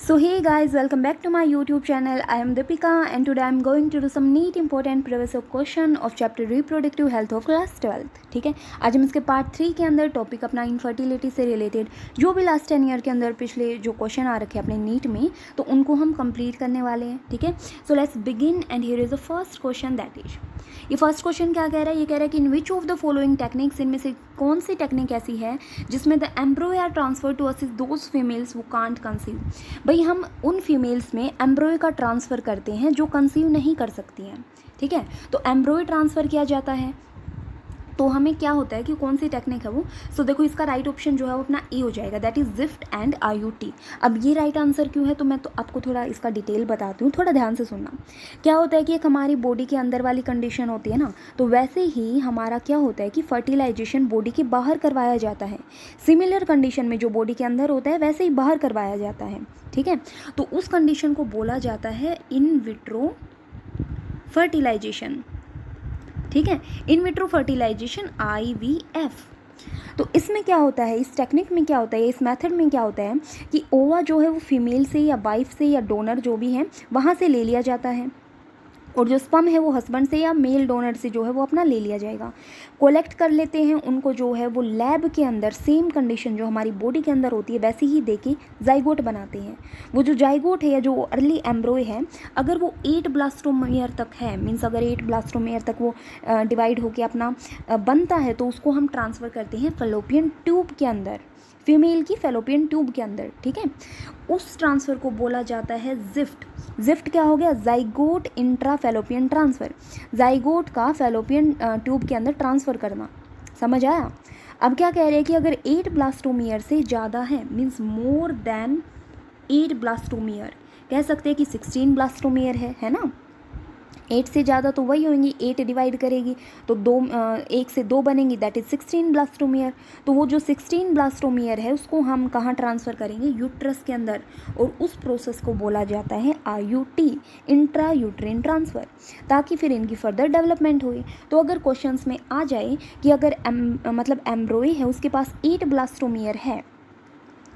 So hey guys, welcome back to my YouTube channel. I am Deepika and today I am going to do some neat important previous question of chapter reproductive health of class 12th. ठीक है, आज हम इसके part 3 के अंदर topic अपना infertility से related जो भी लास्ट 10 ईयर के अंदर पिछले जो क्वेश्चन आ रखे हैं अपने नीट में, तो उनको हम कंप्लीट करने वाले हैं. ठीक है, so let's begin and here is the first question. That is, ये फर्स्ट क्वेश्चन क्या कह रहा है? ये कह रहा है कि in which of the following techniques, इनमें से कौन सी टेक्निक ऐसी है जिसमें the embryo are transfer to assist those females वो कांट कंसीव. भाई हम उन फीमेल्स में एम्ब्रॉय का ट्रांसफ़र करते हैं जो कंसीव नहीं कर सकती हैं. ठीक है, तो एम्ब्रॉय ट्रांसफ़र किया जाता है. तो हमें क्या होता है कि कौन सी टेक्निक है वो. सो देखो, इसका राइट ऑप्शन जो है वो अपना ए हो जाएगा, that is gift and IUT. अब ये राइट आंसर क्यों है, तो मैं तो आपको थोड़ा इसका डिटेल बताती हूँ, थोड़ा ध्यान से सुनना. क्या होता है कि एक हमारी बॉडी के अंदर वाली कंडीशन होती है ना, तो वैसे ही हमारा क्या होता है कि फर्टिलाइजेशन बॉडी के बाहर करवाया जाता है. सिमिलर कंडीशन में जो बॉडी के अंदर होता है वैसे ही बाहर करवाया जाता है. ठीक है, तो उस कंडीशन को बोला जाता है इन विट्रो फर्टिलाइजेशन. ठीक है, इन विट्रो फर्टिलाइजेशन IVF. तो इसमें क्या होता है, इस टेक्निक में क्या होता है, इस मेथड में क्या होता है कि ओवा जो है वो फीमेल से या वाइफ से या डोनर जो भी है वहाँ से ले लिया जाता है, और जो स्पर्म है वो हस्बैंड से या मेल डोनर से जो है वो अपना ले लिया जाएगा. कलेक्ट कर लेते हैं उनको, जो है वो लैब के अंदर सेम कंडीशन जो हमारी बॉडी के अंदर होती है वैसे ही दे के जाइगोट बनाते हैं. वो जो जाइगोट है या जो अर्ली एम्ब्रॉय है, अगर वो 8 ब्लास्टोमेयर तक है, मीन्स अगर 8 ब्लास्टोमेयर तक वो डिवाइड होकर अपना बनता है, तो उसको हम ट्रांसफ़र करते हैं फैलोपियन ट्यूब के अंदर, फीमेल की फैलोपियन ट्यूब के अंदर. ठीक है, उस ट्रांसफ़र को बोला जाता है जिफ्ट. जिफ्ट क्या हो गया? Zygote intra fallopian transfer. Zygote का फैलोपियन ट्यूब के अंदर ट्रांसफ़र करना. समझ आया? अब क्या कह रहे हैं कि अगर 8 ब्लास्टोमियर से ज़्यादा है, मीन्स मोर देन 8 ब्लास्टोमियर, कह सकते हैं कि 16 ब्लास्टोमियर है ना. 8 से ज़्यादा तो वही होंगी, 8 डिवाइड करेगी तो 1 से 2 बनेंगी, दैट इज़ 16 ब्लास्टोमियर. तो वो जो 16 ब्लास्टोमियर है उसको हम कहाँ ट्रांसफ़र करेंगे? यूट्रस के अंदर, और उस प्रोसेस को बोला जाता है IUT, इंट्रा यूट्रिन ट्रांसफ़र, ताकि फिर इनकी फर्दर डेवलपमेंट हुई. तो अगर क्वेश्चंस में आ जाए कि अगर मतलब एम्ब्रॉय है उसके पास 8 ब्लास्टोमियर है,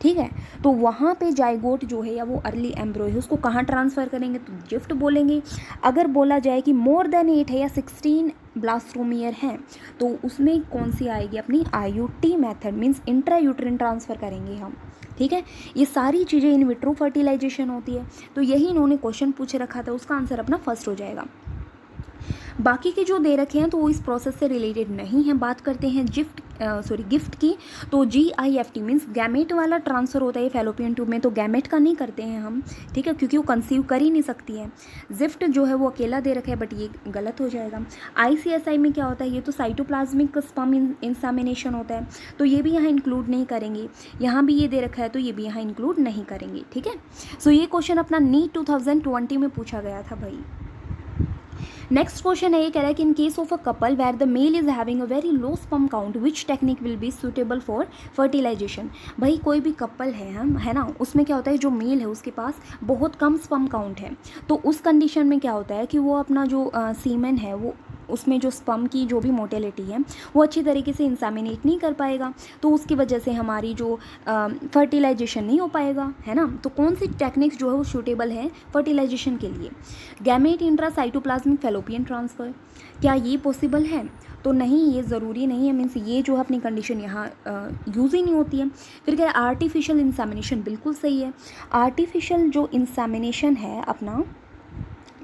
ठीक है, तो वहाँ पे जाइगोट जो है या वो अर्ली एम्ब्रॉय है उसको कहाँ ट्रांसफ़र करेंगे? तो जिफ्ट बोलेंगे. अगर बोला जाए कि मोर देन 8 है या 16 ब्लास्टोमियर हैं, तो उसमें कौन सी आएगी? अपनी IUT method, means intra uterine transfer करेंगे हम. ठीक है, ये सारी चीज़ें इन विट्रो फर्टिलाइजेशन होती है. तो यही इन्होंने क्वेश्चन पूछ रखा था, उसका आंसर अपना फर्स्ट हो जाएगा. बाकी के जो दे रखे हैं तो वो इस प्रोसेस से रिलेटेड नहीं है. बात करते हैं गिफ्ट की. तो GIFT मीन्स गैमेट वाला ट्रांसफ़र होता है फैलोपियन ट्यूब में, तो गैमेट का नहीं करते हैं हम. ठीक है, क्योंकि वो कंसीव कर ही नहीं सकती है. जिफ्ट जो है वो अकेला दे रखा है, बट ये गलत हो जाएगा. ICSI में क्या होता है? ये तो साइटोप्लाज्मिक स्पर्म इंसेमिनेशन होता है, तो ये भी यहाँ इंक्लूड नहीं करेंगे. यहाँ भी ये दे रखा है तो ये भी यहाँ इंक्लूड नहीं करेंगे. ठीक है, सो ये क्वेश्चन अपना नीट 2020 में पूछा गया था भाई. नेक्स्ट क्वेश्चन है, ये कह रहा है कि in case of a couple where the male is having a very low sperm count which technique will be suitable for fertilisation. भाई कोई भी कपल है ना, उसमें क्या होता है, जो मेल है उसके पास बहुत कम स्पर्म काउंट है, तो उस कंडीशन में क्या होता है कि वो अपना जो सीमेन है वो उसमें जो स्पर्म की जो भी मोटेलिटी है वो अच्छी तरीके से इंसेमिनेट नहीं कर पाएगा, तो उसकी वजह से हमारी जो फर्टिलाइजेशन नहीं हो पाएगा, है ना. तो कौन सी टेक्निक्स जो है वो सूटेबल है फर्टिलाइजेशन के लिए? Gamete intra cytoplasmic fallopian transfer, क्या ये पॉसिबल है? तो नहीं, ये ज़रूरी नहीं है. मीन्स ये जो है अपनी कंडीशन यहाँ यूज़ ही नहीं होती है. फिर क्या है? आर्टिफिशियल इंसेमिनेशन बिल्कुल सही है. आर्टिफिशियल जो इंसेमिनेशन है अपना,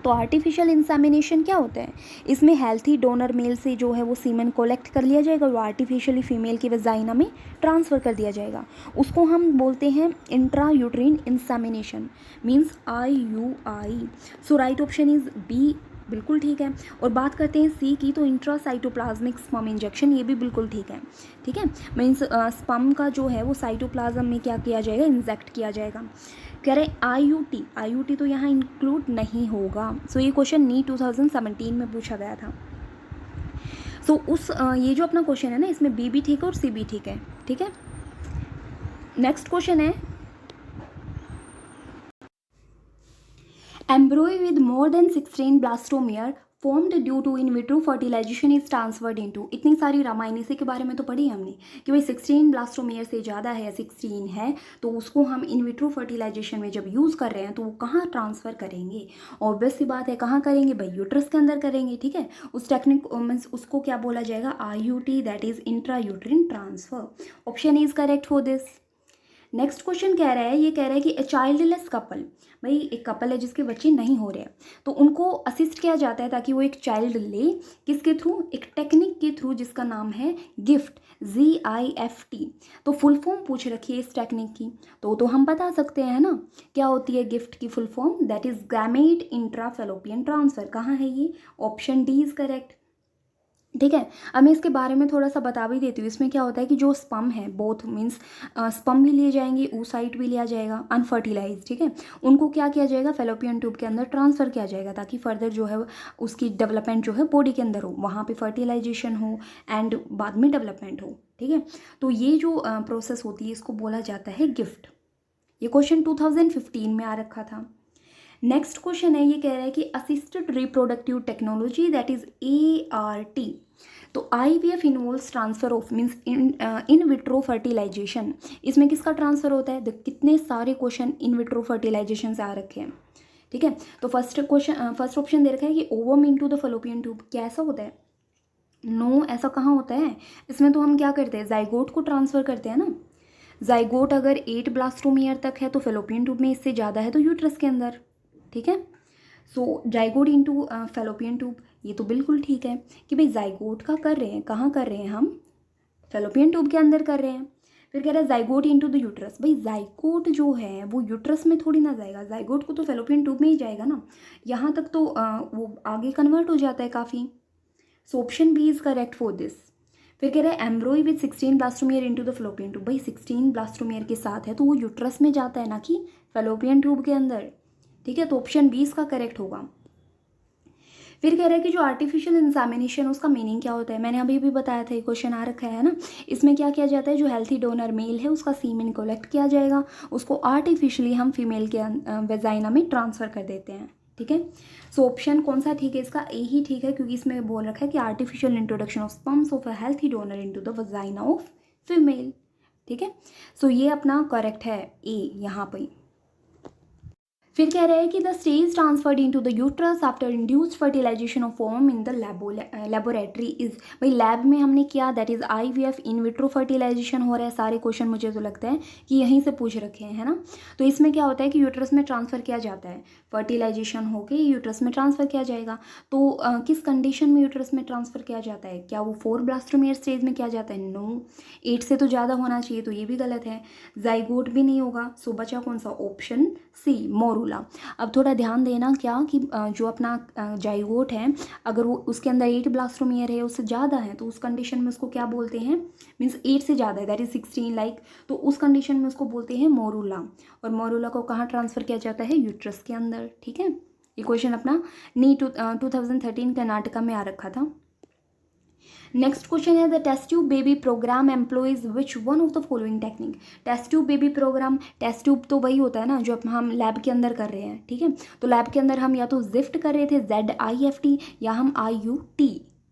तो आर्टिफिशियल इंसेमिनेशन क्या होता है? इसमें हेल्थी डोनर मेल से जो है वो सीमेन कलेक्ट कर लिया जाएगा, वो आर्टिफिशियली फीमेल की वजाइना में ट्रांसफ़र कर दिया जाएगा. उसको हम बोलते हैं intra uterine insemination, means IUI. So right option is B, बिल्कुल ठीक है. और बात करते हैं C की, तो इंट्रा साइटोप्लाज्मिक स्पर्म इंजेक्शन, ये भी बिल्कुल ठीक है. ठीक है, मीन्स स्पर्म का जो है वो साइटोप्लाज्म में क्या किया जाएगा? इंजेक्ट किया जाएगा. कह रहे IUT तो यहाँ इंक्लूड नहीं होगा. सो ये क्वेश्चन नीट 2017 में पूछा गया था. सो ये जो अपना क्वेश्चन है ना, इसमें B भी ठीक है और C भी ठीक है. ठीक है, नेक्स्ट क्वेश्चन है, embryo with more than 16 blastomere formed due to in vitro fertilisation is transferred into, इतनी सारी रामायण इसी के बारे में तो पढ़ी हमने कि भाई 16 ब्लास्टोमेयर से ज़्यादा है, 16 है, तो उसको हम इन विट्रो फर्टिलाइजेशन में जब यूज़ कर रहे हैं तो वो कहाँ ट्रांसफ़र करेंगे? ऑब्वियस सी बात है, कहाँ करेंगे भाई? यूट्रस के अंदर करेंगे, ठीक है। उस टेक्निक मीन्स उसको क्या बोला जाएगा? IUT, that is intra uterine transfer. Option is correct for this. Next question कह रहा है, ये कह रहा है कि चाइल्डलेस कपल, भाई एक कपल है जिसके बच्चे नहीं हो रहे हैं, तो उनको असिस्ट किया जाता है ताकि वो एक चाइल्ड ले, किसके थ्रू? एक टेक्निक के थ्रू जिसका नाम है गिफ्ट, GIFT। तो फुल फॉर्म पूछ रखी है इस टेक्निक की, तो हम बता सकते हैं ना क्या होती है गिफ्ट की full form? That is gamete intrafallopian transfer. कहाँ है ये? ऑप्शन डी इज करेक्ट, ठीक है। अब मैं इसके बारे में थोड़ा सा बता भी देती हूँ। इसमें क्या होता है कि जो स्पम है, बोथ मीन्स स्पम भी लिए जाएंगे, oocyte भी लिया जाएगा अनफर्टिलाइज, ठीक है। उनको क्या किया जाएगा? फेलोपियन ट्यूब के अंदर ट्रांसफ़र किया जाएगा ताकि फर्दर जो है उसकी डेवलपमेंट जो है बॉडी के अंदर हो, वहाँ पे फर्टिलाइजेशन हो एंड बाद में डेवलपमेंट हो, ठीक है। तो ये जो प्रोसेस होती है इसको बोला जाता है गिफ्ट। ये क्वेश्चन 2015 में आ रखा था। नेक्स्ट क्वेश्चन है, ये कह रहा है कि assisted reproductive technology, that is ART। तो IVF involves transfer of means in vitro fertilisation. इसमें किसका ट्रांसफर होता है? कितने सारे क्वेश्चन इन विट्रो फर्टिलाइजेशन से आ रखे हैं, ठीक है। तो फर्स्ट ऑप्शन दे रखा है कि ovum into the fallopian tube. क्या ऐसा होता है? नो, ऐसा कहाँ होता है। इसमें तो हम क्या करते हैं? जाइगोट को ट्रांसफ़र करते हैं ना। जाइगोट अगर 8 ब्लास्टोमियर तक है तो फैलोपियन ट्यूब में इससे ज़्यादा है तो यूट्रस के अंदर, ठीक है। सो जाइगोट इनटू फैलोपियन ट्यूब, ये तो बिल्कुल ठीक है कि भाई जाइगोट का कर रहे हैं, कहाँ कर रहे हैं हम? फैलोपियन ट्यूब के अंदर कर रहे हैं। फिर कह रहा है जाइगोट इनटू द यूट्रस। भाई जाइगोट जो है वो यूट्रस में थोड़ी ना जाएगा, जाइगोट को तो फैलोपियन ट्यूब में ही जाएगा ना। यहाँ तक तो वो आगे कन्वर्ट हो जाता है काफ़ी। So option B is correct for this. फिर कह रहा है embryo with 16 blastomere into the fallopian tube. भाई 16 ब्लास्टोमियर के साथ है तो वो यूट्रस में जाता है ना कि फैलोपियन ट्यूब के अंदर, ठीक है। तो ऑप्शन बी इसका करेक्ट होगा। फिर कह रहा है कि जो आर्टिफिशियल इंसेमिनेशन, उसका मीनिंग क्या होता है? मैंने अभी भी बताया था, ये क्वेश्चन आ रखा है ना। इसमें क्या किया जाता है? जो हेल्थी डोनर मेल है उसका सीमेन कलेक्ट किया जाएगा, उसको आर्टिफिशियली हम फीमेल के वेजाइना में ट्रांसफ़र कर देते हैं, ठीक है। सो ऑप्शन कौन सा ठीक है? इसका ए ही ठीक है, क्योंकि इसमें बोल रखा है कि artificial introduction of sperms of a healthy donor into the vagina of female, ठीक है। सो ये अपना करेक्ट है ए यहाँ पर। फिर कह रहा है कि the stage transferred into the uterus after induced fertilisation of form in the laboratory is. भाई लैब में हमने किया, that is IVF in vitro fertilisation हो रहा है। सारे क्वेश्चन मुझे तो लगता है कि यहीं से पूछ रखे हैं, है ना। तो इसमें क्या होता है कि यूट्रस में ट्रांसफ़र किया जाता है, फर्टिलाइजेशन होके यूट्रस में ट्रांसफ़र किया जाएगा। तो किस कंडीशन में यूट्रस में ट्रांसफ़र किया जाता है? क्या वो 4 ब्लास्टोमियर स्टेज में किया जाता है? नो, 8 से तो ज़्यादा होना चाहिए, तो ये भी गलत है। जाइगोट भी नहीं होगा। सो बचा कौन सा? Option C, morula. अब थोड़ा ध्यान देना क्या कि जो अपना जाइगोट है, अगर वो उसके अंदर 8 ब्लास्टोमियर है, उससे ज़्यादा है, तो उस कंडीशन में उसको क्या बोलते हैं? मीन्स 8 से ज़्यादा है, दैट इज 16 लाइक, तो उस कंडीशन में उसको बोलते हैं मोरूला। और मोरूला को कहाँ ट्रांसफ़र किया जाता है? यूट्रस के अंदर, ठीक है। ये क्वेश्चन अपना नी 2013 कर्नाटका में आ रखा था। नेक्स्ट क्वेश्चन है the test tube baby programme employs which one of the following technique. Test tube baby programme, test tube तो वही होता है ना जो हम लैब के अंदर कर रहे हैं, ठीक है। तो लैब के अंदर हम या तो जिफ्ट कर रहे थे, ZIFT, या हम IUT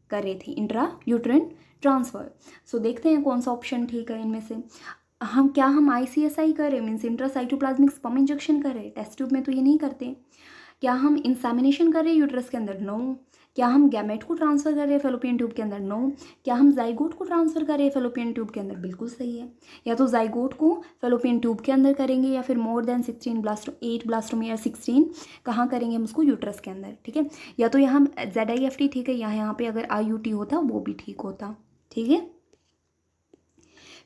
कर रहे थे, इंट्रा यूट्रिन ट्रांसफ़र। सो देखते हैं कौन सा ऑप्शन ठीक है इनमें से। हम ICSI कर रहे हैं, मीन्स इंट्रासाइटोप्लाज्मिक स्पर्म इंजेक्शन कर रहे हैं, टेस्ट ट्यूब में तो ये नहीं करते। क्या हम इंसेमिनेशन कर रहे हैं यूट्रस के अंदर? नो। क्या हम गैमेट को ट्रांसफ़र कर रहे हैं फेलोपियन ट्यूब के अंदर? नो। क्या हम जाइगोट को ट्रांसफ़र कर रहे हैं फेलोपियन ट्यूब के अंदर? बिल्कुल सही है। या तो जाइगोट को फेलोपियन ट्यूब के अंदर करेंगे, या फिर मोर देन 8 ब्लास्टोमियर 16 कहाँ करेंगे हम उसको? यूट्रस के अंदर, ठीक है। या तो यहाँ ZIFT ठीक है, यहाँ पे अगर IUT होता वो भी ठीक होता, ठीक है।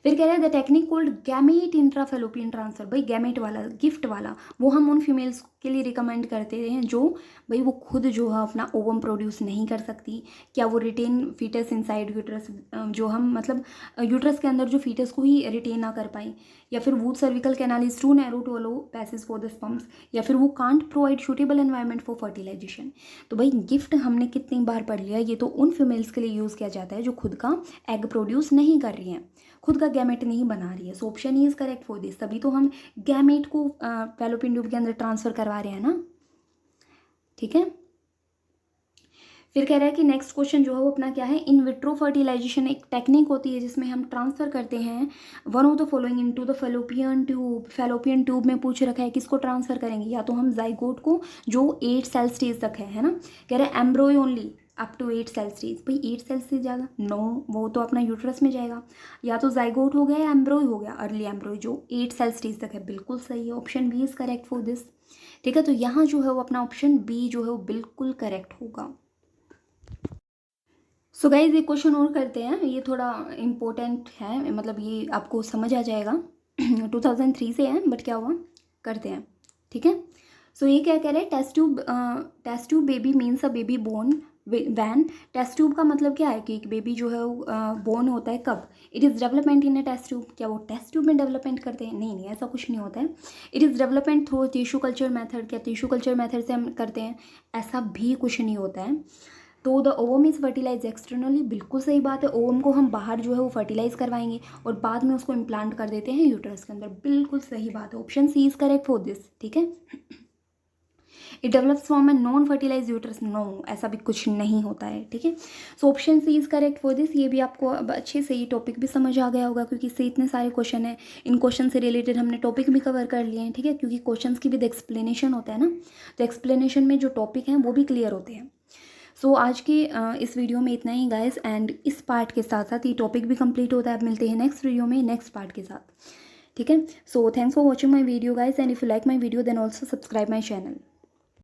फिर कह रहे हैं the technique cold gamete intrafallopian transfer. भाई गैमेट वाला, गिफ्ट वाला, वो हम उन फीमेल्स के लिए रिकमेंड करते हैं जो भाई वो खुद जो है अपना ओवम प्रोड्यूस नहीं कर सकती। क्या वो रिटेन फीटस इनसाइड यूट्रस, जो हम मतलब यूट्रस के अंदर जो फीटस को ही रिटेन ना कर पाई, या फिर would cervical canal is too narrow to allow passage for the sperms, या फिर वो can't provide suitable environment for fertilisation. तो भाई गिफ्ट हमने कितनी बार पढ़ लिया, ये तो उन फीमेल्स के लिए यूज़ किया जाता है जो खुद का एग प्रोड्यूस नहीं कर रही हैं, खुद का गैमेट नहीं बना रही है। So option he is correct for this. तभी तो हम गैमेट को फैलोपियन ट्यूब के अंदर ट्रांसफ़र करवा रहे हैं ना, ठीक है। फिर कह रहा है कि नेक्स्ट क्वेश्चन जो है वो अपना क्या है, इन विट्रो फर्टिलाइजेशन एक टेक्निक होती है जिसमें हम ट्रांसफ़र करते हैं one of the following into the fallopian tube. Fallopian tube में पूछ रखा है किसको ट्रांसफ़र करेंगे, या तो हम जाइगोट को जो 8 सेल स्टेज तक है ना, कह रहे हैं embryo only up to 8 cell stage. भाई 8 सेल से ज़्यादा नो, वो तो अपना यूट्रस में जाएगा। या तो जाइगोट हो गया या एम्ब्रॉय हो गया, अर्ली एम्ब्रॉय जो 8 सेल स्टेज तक है। बिल्कुल सही है, option B is correct for this. ठीक है, तो यहाँ जो है वो अपना ऑप्शन बी जो है वो बिल्कुल करेक्ट होगा। सो गाइज एक क्वेश्चन और करते हैं, ये थोड़ा इम्पोर्टेंट है, मतलब ये आपको समझ आ जाएगा 2003 से है, बट क्या हुआ करते हैं। ठीक है, सो ये क्या कह रहे हैं, test tube baby means a baby born when. Test tube का मतलब क्या है कि एक बेबी जो है वो बोर्न होता है कब, it is development in a test tube. क्या वो टेस्ट ट्यूब में डेवलपमेंट करते हैं, नहीं नहीं ऐसा कुछ नहीं होता है। It is development through tissue culture method, क्या टिश्यू कल्चर मेथड से हम करते हैं, ऐसा भी कुछ नहीं होता है। तो the ovum is fertilise externally, बिल्कुल सही बात है, ओवम को हम बाहर जो है वो फर्टिलाइज करवाएंगे और बाद में उसको इम्प्लांट कर देते हैं यूट्रस के अंदर। बिल्कुल सही बात है, option C is correct for this. ठीक है, it develops from a non fertilise uterus, no ऐसा भी कुछ नहीं होता है। ठीक है, so option C is correct for this. ये भी आपको अब अच्छे से ये टॉपिक भी समझ आ गया होगा क्योंकि इससे इतने सारे क्वेश्चन हैं, इन क्वेश्चन से रिलेटेड हमने टॉपिक भी कवर कर लिए हैं। ठीक है, क्योंकि क्वेश्चन की विद एक्सप्लेनेशन होता है ना, तो एक्सप्लेनेशन में जो टॉपिक हैं वो भी क्लियर होते हैं। सो आज के इस वीडियो में इतना ही गाइस, एंड इस पार्ट के साथ साथ ये टॉपिक भी कंप्लीट होता है। अब मिलते हैं नेक्स्ट वीडियो में नेक्स्ट पार्ट के साथ। ठीक है, so thanks for watching my video guys, and if you like my video then also subscribe my channel.